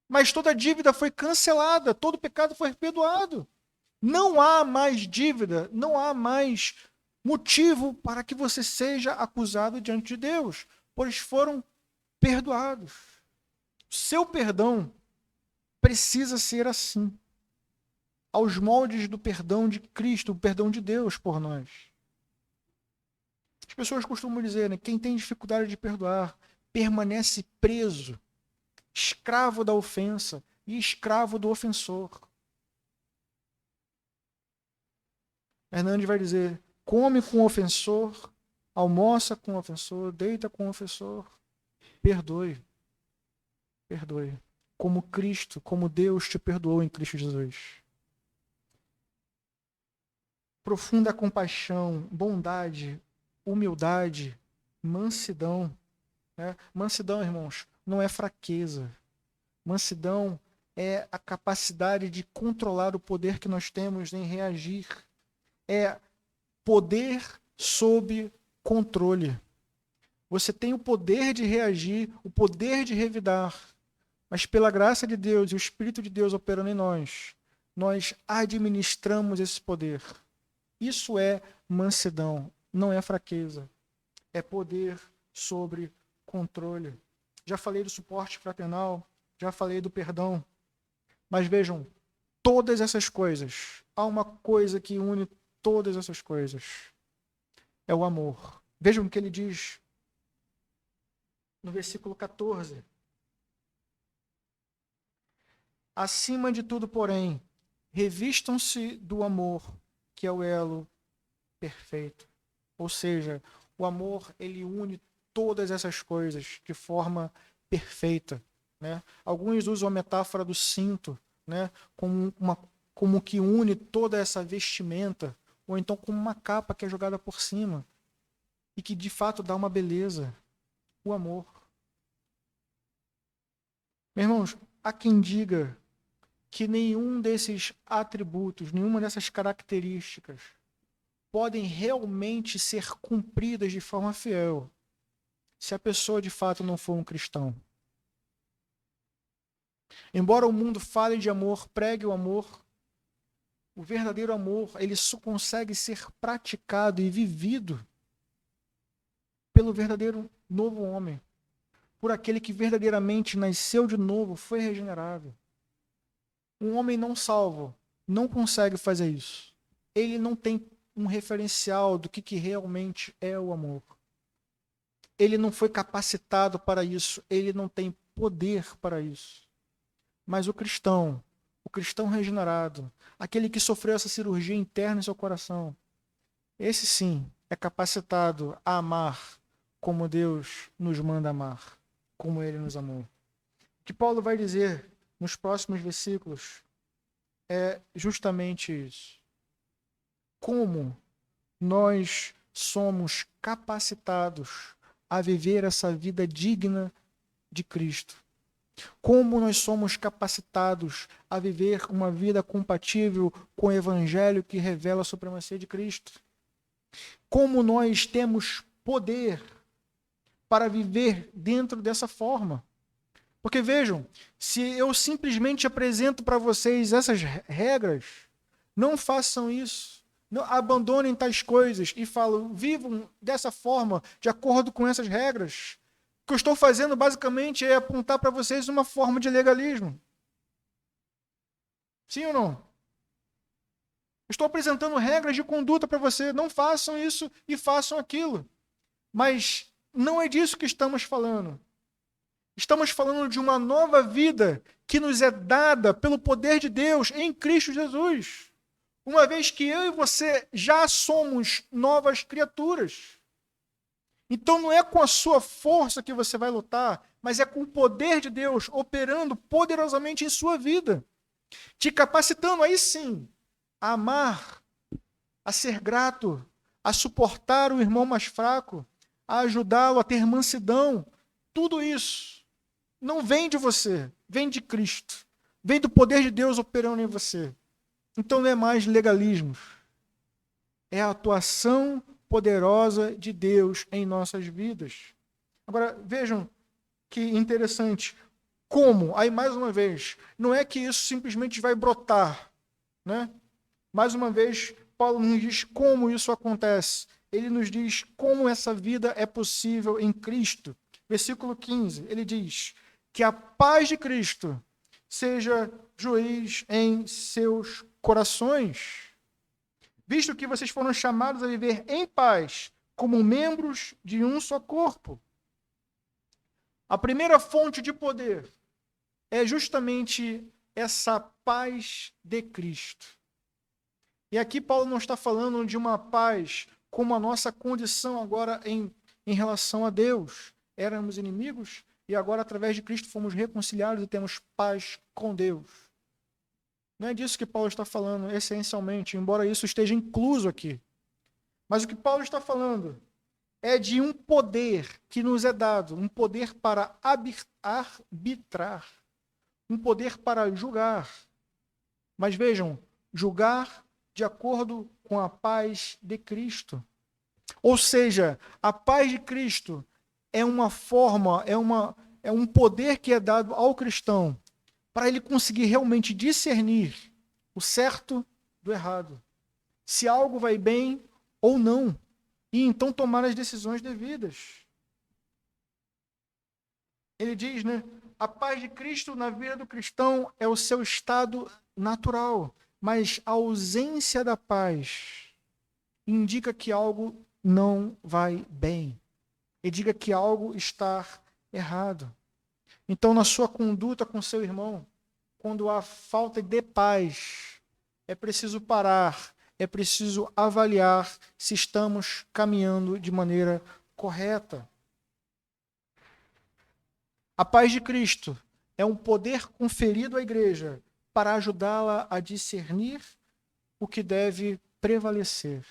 Mas toda dívida foi cancelada, todo pecado foi perdoado. Não há mais dívida, não há mais motivo para que você seja acusado diante de Deus, pois foram perdoados. Seu perdão precisa ser assim, aos moldes do perdão de Cristo, o perdão de Deus por nós. As pessoas costumam dizer, né, quem tem dificuldade de perdoar permanece preso, escravo da ofensa e escravo do ofensor. Hernandes vai dizer, come com o ofensor, almoça com o ofensor, deita com o ofensor, perdoe. Perdoe. Como Cristo, como Deus te perdoou em Cristo Jesus. Profunda compaixão, bondade, humildade, mansidão. Né? Mansidão, irmãos, não é fraqueza. Mansidão é a capacidade de controlar o poder que nós temos em reagir. É poder sob controle. Você tem o poder de reagir, o poder de revidar. Mas pela graça de Deus e o Espírito de Deus operando em nós, nós administramos esse poder. Isso é mansidão, não é fraqueza. É poder sobre controle. Já falei do suporte fraternal, já falei do perdão. Mas vejam, todas essas coisas, há uma coisa que une todas essas coisas. É o amor. Vejam o que ele diz no versículo 14. Acima de tudo, porém, revistam-se do amor, que é o elo perfeito. Ou seja, o amor, ele une todas essas coisas de forma perfeita. Né? Alguns usam a metáfora do cinto, né? como que une toda essa vestimenta, ou então como uma capa que é jogada por cima, e que de fato dá uma beleza. O amor. Meus irmãos, há quem diga que nenhum desses atributos, nenhuma dessas características podem realmente ser cumpridas de forma fiel se a pessoa de fato não for um cristão. Embora o mundo fale de amor, pregue o amor, o verdadeiro amor, ele só consegue ser praticado e vivido pelo verdadeiro novo homem, por aquele que verdadeiramente nasceu de novo, foi regenerado. Um homem não salvo não consegue fazer isso. Ele não tem um referencial do que realmente é o amor. Ele não foi capacitado para isso. Ele não tem poder para isso. Mas o cristão regenerado, aquele que sofreu essa cirurgia interna em seu coração, esse sim é capacitado a amar como Deus nos manda amar, como Ele nos amou. O que Paulo vai dizer nos próximos versículos é justamente isso. Como nós somos capacitados a viver essa vida digna de Cristo. Como nós somos capacitados a viver uma vida compatível com o Evangelho que revela a supremacia de Cristo. Como nós temos poder para viver dentro dessa forma. Porque vejam, se eu simplesmente apresento para vocês essas regras, não façam isso. Não, abandonem tais coisas e falam, vivam dessa forma, de acordo com essas regras. O que eu estou fazendo basicamente é apontar para vocês uma forma de legalismo. Sim ou não? Estou apresentando regras de conduta para você. Não façam isso e façam aquilo. Mas não é disso que estamos falando. Estamos falando de uma nova vida que nos é dada pelo poder de Deus em Cristo Jesus. Uma vez que eu e você já somos novas criaturas. Então não é com a sua força que você vai lutar, mas é com o poder de Deus operando poderosamente em sua vida. Te capacitando aí sim a amar, a ser grato, a suportar o irmão mais fraco, a ajudá-lo a ter mansidão. Tudo isso não vem de você, vem de Cristo. Vem do poder de Deus operando em você. Então não é mais legalismo. É a atuação poderosa de Deus em nossas vidas. Agora, vejam que interessante. Como? Aí, mais uma vez, não é que isso simplesmente vai brotar, né? Mais uma vez, Paulo nos diz como isso acontece. Ele nos diz como essa vida é possível em Cristo. Versículo 15, ele diz que a paz de Cristo seja juiz em seus corações, visto que vocês foram chamados a viver em paz como membros de um só corpo. A primeira fonte de poder é justamente essa paz de Cristo. E aqui Paulo não está falando de uma paz como a nossa condição agora em relação a Deus. Éramos inimigos e agora, através de Cristo, fomos reconciliados e temos paz com Deus. Não é disso que Paulo está falando, essencialmente, embora isso esteja incluso aqui. Mas o que Paulo está falando é de um poder que nos é dado, um poder para arbitrar, um poder para julgar. Mas vejam, julgar de acordo com a paz de Cristo. Ou seja, a paz de Cristo é uma forma, é um poder que é dado ao cristão para ele conseguir realmente discernir o certo do errado, se algo vai bem ou não, e então tomar as decisões devidas. Ele diz, né? A paz de Cristo na vida do cristão é o seu estado natural, mas a ausência da paz indica que algo não vai bem. Indica que algo está errado. Então, na sua conduta com seu irmão, quando há falta de paz, é preciso parar, é preciso avaliar se estamos caminhando de maneira correta. A paz de Cristo é um poder conferido à igreja para ajudá-la a discernir o que deve prevalecer.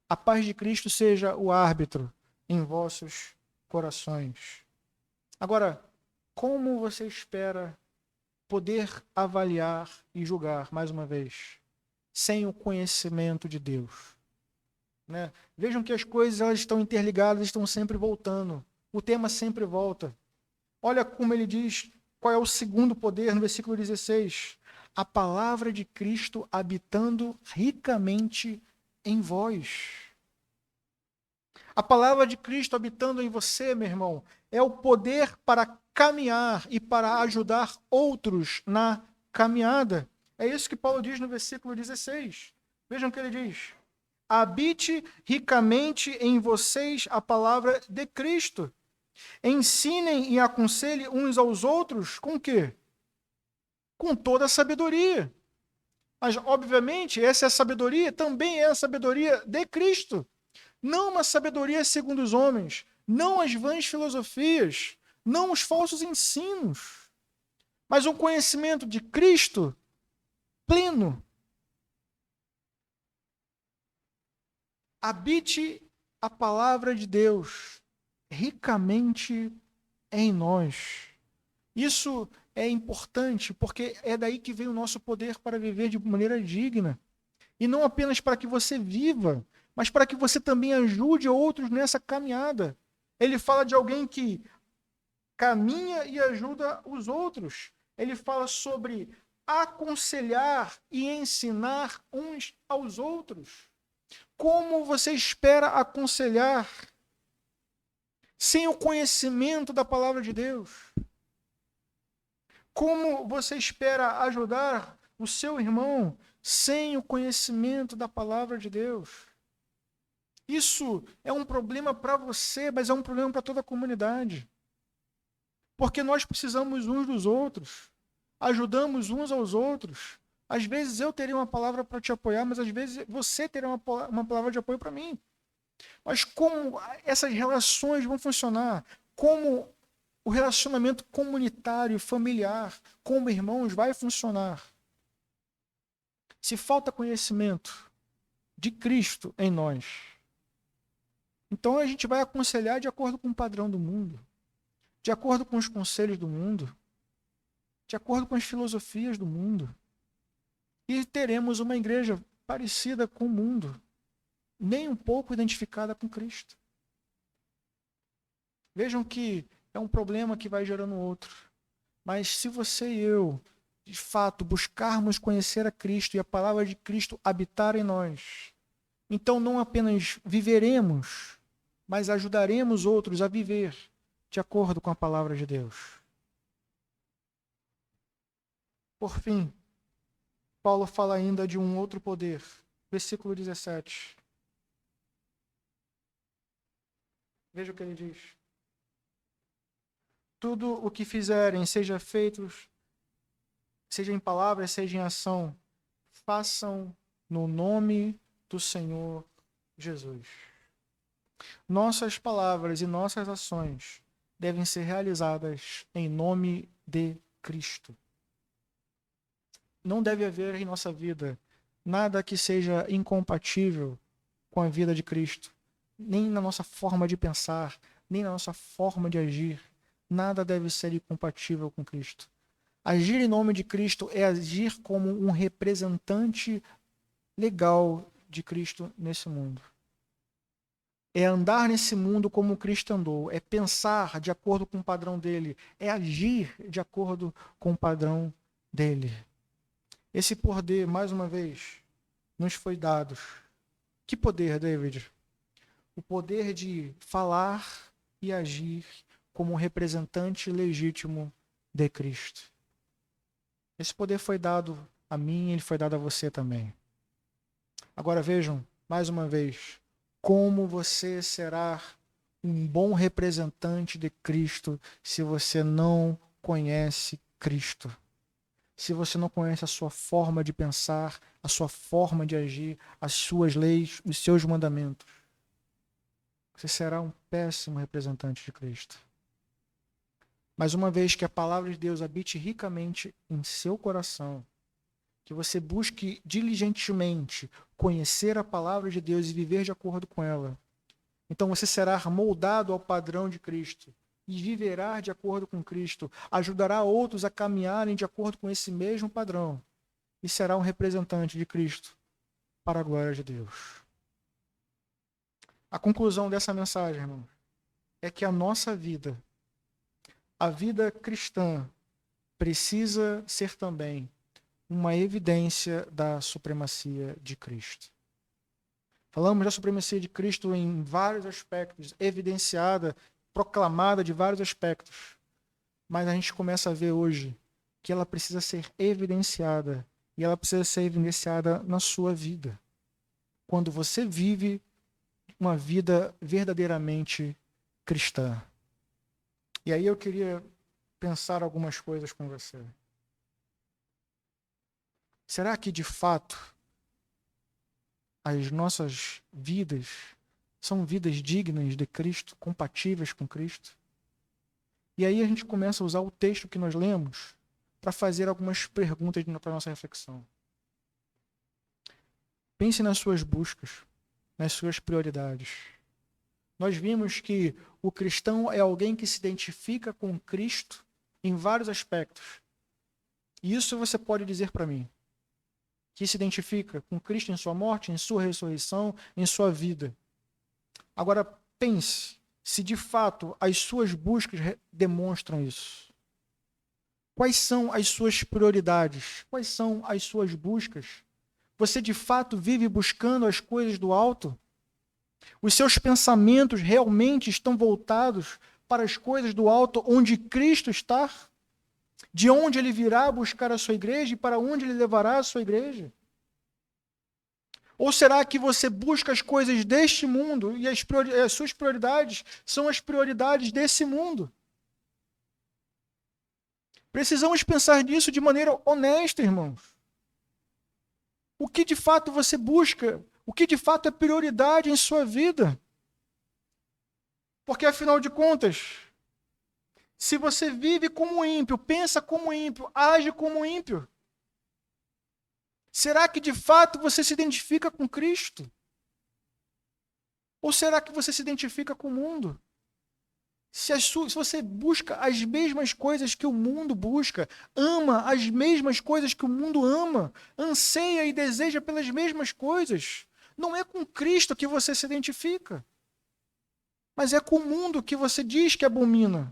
A paz de Cristo seja o árbitro em vossos corações. Agora, como você espera poder avaliar e julgar, mais uma vez, sem o conhecimento de Deus? Né? Vejam que as coisas elas estão interligadas, estão sempre voltando. O tema sempre volta. Olha como ele diz, qual é o segundo poder no versículo 16. A palavra de Cristo habitando ricamente em vós. A palavra de Cristo habitando em você, meu irmão, é o poder para caminhar e para ajudar outros na caminhada. É isso que Paulo diz no versículo 16. Vejam o que ele diz. Habite ricamente em vocês a palavra de Cristo. Ensinem e aconselhem uns aos outros com o quê? Com toda a sabedoria. Mas, obviamente, essa sabedoria também é a sabedoria de Cristo. Não uma sabedoria segundo os homens, não as vãs filosofias, não os falsos ensinos, mas um conhecimento de Cristo pleno. Habite a palavra de Deus ricamente em nós. Isso é importante porque é daí que vem o nosso poder para viver de maneira digna. E não apenas para que você viva, mas para que você também ajude outros nessa caminhada. Ele fala de alguém que caminha e ajuda os outros. Ele fala sobre aconselhar e ensinar uns aos outros. Como você espera aconselhar sem o conhecimento da palavra de Deus? Como você espera ajudar o seu irmão sem o conhecimento da palavra de Deus? Isso é um problema para você, mas é um problema para toda a comunidade. Porque nós precisamos uns dos outros, ajudamos uns aos outros. Às vezes eu teria uma palavra para te apoiar, mas às vezes você teria uma palavra de apoio para mim. Mas como essas relações vão funcionar? Como o relacionamento comunitário, familiar, como irmãos vai funcionar? Se falta conhecimento de Cristo em nós, então a gente vai aconselhar de acordo com o padrão do mundo, de acordo com os conselhos do mundo, de acordo com as filosofias do mundo. E teremos uma igreja parecida com o mundo, nem um pouco identificada com Cristo. Vejam que é um problema que vai gerando outro. Mas se você e eu, de fato, buscarmos conhecer a Cristo e a palavra de Cristo habitar em nós, então não apenas viveremos, mas ajudaremos outros a viver de acordo com a palavra de Deus. Por fim, Paulo fala ainda de um outro poder. Versículo 17. Veja o que ele diz. Tudo o que fizerem, seja feitos, seja em palavras, seja em ação, façam no nome do Senhor Jesus. Nossas palavras e nossas ações devem ser realizadas em nome de Cristo. Não deve haver em nossa vida nada que seja incompatível com a vida de Cristo, nem na nossa forma de pensar, nem na nossa forma de agir. Nada deve ser incompatível com Cristo. Agir em nome de Cristo é agir como um representante legal de Cristo nesse mundo. É andar nesse mundo como Cristo andou, é pensar de acordo com o padrão dele, é agir de acordo com o padrão dele. Esse poder, mais uma vez, nos foi dado. Que poder, David? O poder de falar e agir como um representante legítimo de Cristo. Esse poder foi dado a mim, ele foi dado a você também. Agora vejam, mais uma vez, como você será um bom representante de Cristo se você não conhece Cristo. Se você não conhece a sua forma de pensar, a sua forma de agir, as suas leis, os seus mandamentos. Você será um péssimo representante de Cristo. Mas uma vez que a palavra de Deus habite ricamente em seu coração, que você busque diligentemente conhecer a palavra de Deus e viver de acordo com ela, então você será moldado ao padrão de Cristo e viverá de acordo com Cristo, ajudará outros a caminharem de acordo com esse mesmo padrão e será um representante de Cristo para a glória de Deus. A conclusão dessa mensagem, irmão, é que a nossa vida, a vida cristã, precisa ser também uma evidência da supremacia de Cristo. Falamos da supremacia de Cristo em vários aspectos, evidenciada, proclamada de vários aspectos. Mas a gente começa a ver hoje que ela precisa ser evidenciada. E ela precisa ser evidenciada na sua vida. Quando você vive uma vida verdadeiramente cristã. E aí eu queria pensar algumas coisas com você. Será que de fato as nossas vidas são vidas dignas de Cristo, compatíveis com Cristo? E aí a gente começa a usar o texto que nós lemos para fazer algumas perguntas para a nossa reflexão. Pense nas suas buscas, nas suas prioridades. Nós vimos que o cristão é alguém que se identifica com Cristo em vários aspectos. E isso você pode dizer para mim. Que se identifica com Cristo em sua morte, em sua ressurreição, em sua vida. Agora, pense se de fato as suas buscas demonstram isso. Quais são as suas prioridades? Quais são as suas buscas? Você de fato vive buscando as coisas do alto? Os seus pensamentos realmente estão voltados para as coisas do alto onde Cristo está? De onde ele virá buscar a sua igreja e para onde ele levará a sua igreja? Ou será que você busca as coisas deste mundo e as suas prioridades são as prioridades desse mundo? Precisamos pensar nisso de maneira honesta, irmãos. O que de fato você busca? O que de fato é prioridade em sua vida? Porque, afinal de contas, se você vive como ímpio, pensa como ímpio, age como ímpio, será que de fato você se identifica com Cristo? Ou será que você se identifica com o mundo? Se você busca as mesmas coisas que o mundo busca, ama as mesmas coisas que o mundo ama, anseia e deseja pelas mesmas coisas, não é com Cristo que você se identifica, mas é com o mundo que você diz que abomina.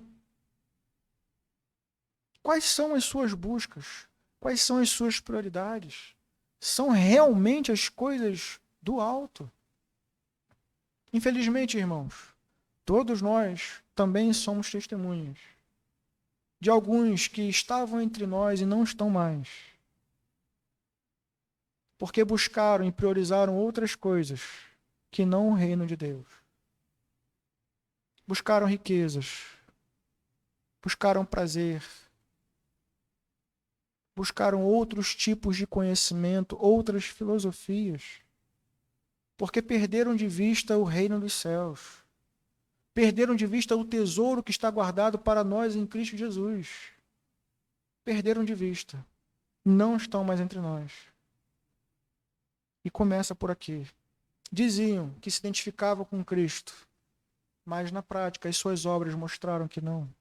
Quais são as suas buscas? Quais são as suas prioridades? São realmente as coisas do alto? Infelizmente, irmãos, todos nós também somos testemunhas de alguns que estavam entre nós e não estão mais, porque buscaram e priorizaram outras coisas que não o reino de Deus. buscaram riquezas, buscaram prazer, buscaram outros tipos de conhecimento, outras filosofias, porque perderam de vista o reino dos céus. Perderam de vista o tesouro que está guardado para nós em Cristo Jesus. Perderam de vista. Não estão mais entre nós. E começa por aqui. Diziam que se identificavam com Cristo, mas na prática as suas obras mostraram que não.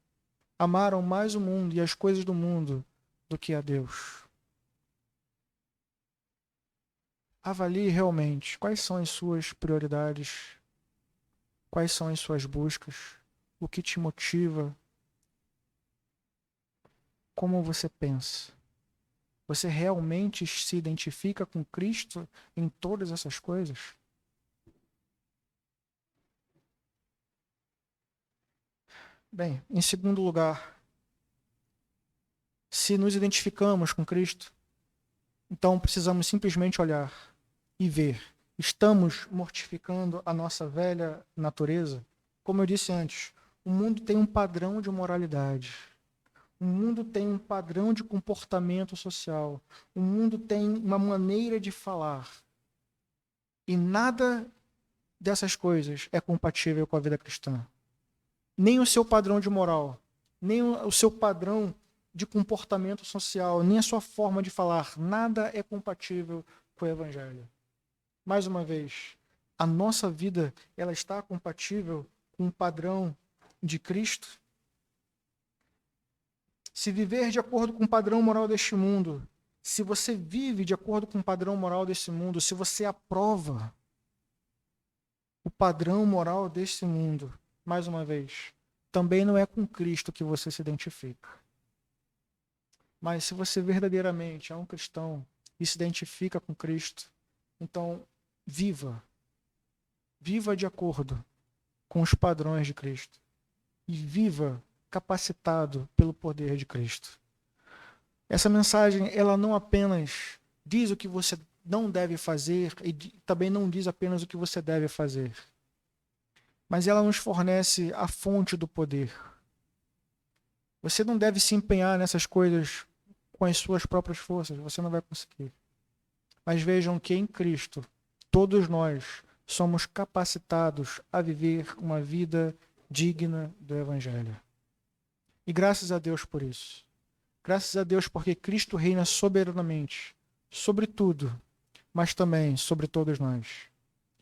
Amaram mais o mundo e as coisas do mundo do que a Deus. Avalie realmente quais são as suas prioridades, quais são as suas buscas, o que te motiva, como você pensa. Você realmente se identifica com Cristo em todas essas coisas? Bem, em segundo lugar, se nos identificamos com Cristo, então precisamos simplesmente olhar e ver. Estamos mortificando a nossa velha natureza? Como eu disse antes, o mundo tem um padrão de moralidade. O mundo tem um padrão de comportamento social. O mundo tem uma maneira de falar. E nada dessas coisas é compatível com a vida cristã. Nem o seu padrão de moral, nem o seu padrão de comportamento social, nem a sua forma de falar, nada é compatível com o Evangelho. Mais uma vez, a nossa vida, ela está compatível com o padrão de Cristo? Se viver de acordo com o padrão moral deste mundo, se você vive de acordo com o padrão moral desse mundo, se você aprova o padrão moral deste mundo, mais uma vez, também não é com Cristo que você se identifica. Mas se você verdadeiramente é um cristão e se identifica com Cristo, então viva de acordo com os padrões de Cristo e viva capacitado pelo poder de Cristo. Essa mensagem, ela não apenas diz o que você não deve fazer e também não diz apenas o que você deve fazer, mas ela nos fornece a fonte do poder. Você não deve se empenhar nessas coisas com as suas próprias forças, você não vai conseguir. Mas vejam que em Cristo, todos nós somos capacitados a viver uma vida digna do Evangelho. E graças a Deus por isso. Graças a Deus porque Cristo reina soberanamente sobre tudo, mas também sobre todos nós.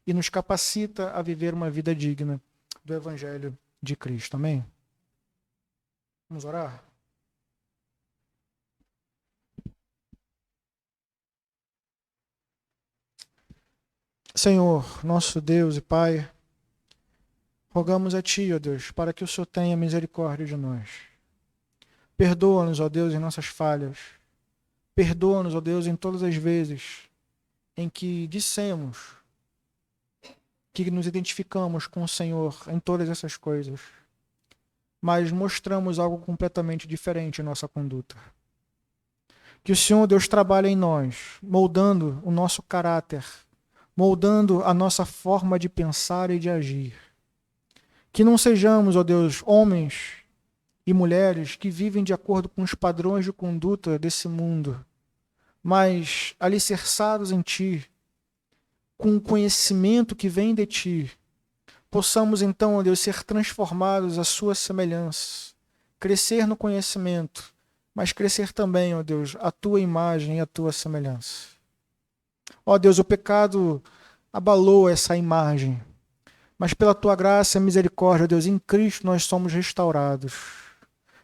E nos capacita a viver uma vida digna do Evangelho de Cristo. Amém? Vamos orar? Senhor, nosso Deus e Pai, rogamos a Ti, ó Deus, para que o Senhor tenha misericórdia de nós. Perdoa-nos, ó Deus, em nossas falhas. Perdoa-nos, ó Deus, em todas as vezes em que dissemos que nos identificamos com o Senhor em todas essas coisas, mas mostramos algo completamente diferente em nossa conduta. Que o Senhor, Deus, trabalhe em nós, moldando o nosso caráter, moldando a nossa forma de pensar e de agir. Que não sejamos, ó Deus, homens e mulheres que vivem de acordo com os padrões de conduta desse mundo, mas alicerçados em Ti, com o conhecimento que vem de Ti, possamos então, ó Deus, ser transformados à Sua semelhança, crescer no conhecimento, mas crescer também, ó Deus, a Tua imagem e a Tua semelhança. Ó Deus, o pecado abalou essa imagem, mas pela Tua graça e misericórdia, ó Deus, em Cristo nós somos restaurados.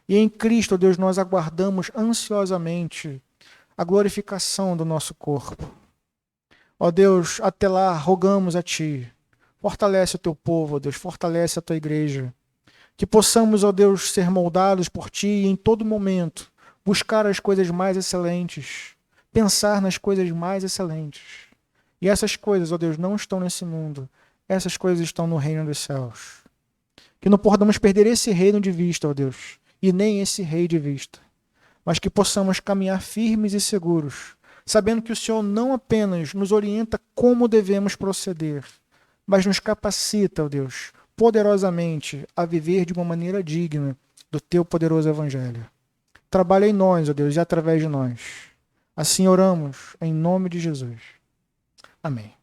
E em Cristo, ó Deus, nós aguardamos ansiosamente a glorificação do nosso corpo. Ó Deus, até lá rogamos a Ti, fortalece o Teu povo, ó Deus, fortalece a Tua igreja, que possamos, ó Deus, ser moldados por Ti e em todo momento buscar as coisas mais excelentes, pensar nas coisas mais excelentes. E essas coisas, ó Deus, não estão nesse mundo, essas coisas estão no reino dos céus. Que não podamos perder esse reino de vista, ó Deus, e nem esse rei de vista, mas que possamos caminhar firmes e seguros, sabendo que o Senhor não apenas nos orienta como devemos proceder, mas nos capacita, ó Deus, poderosamente a viver de uma maneira digna do teu poderoso evangelho. Trabalha em nós, ó Deus, e através de nós. Assim oramos, em nome de Jesus. Amém.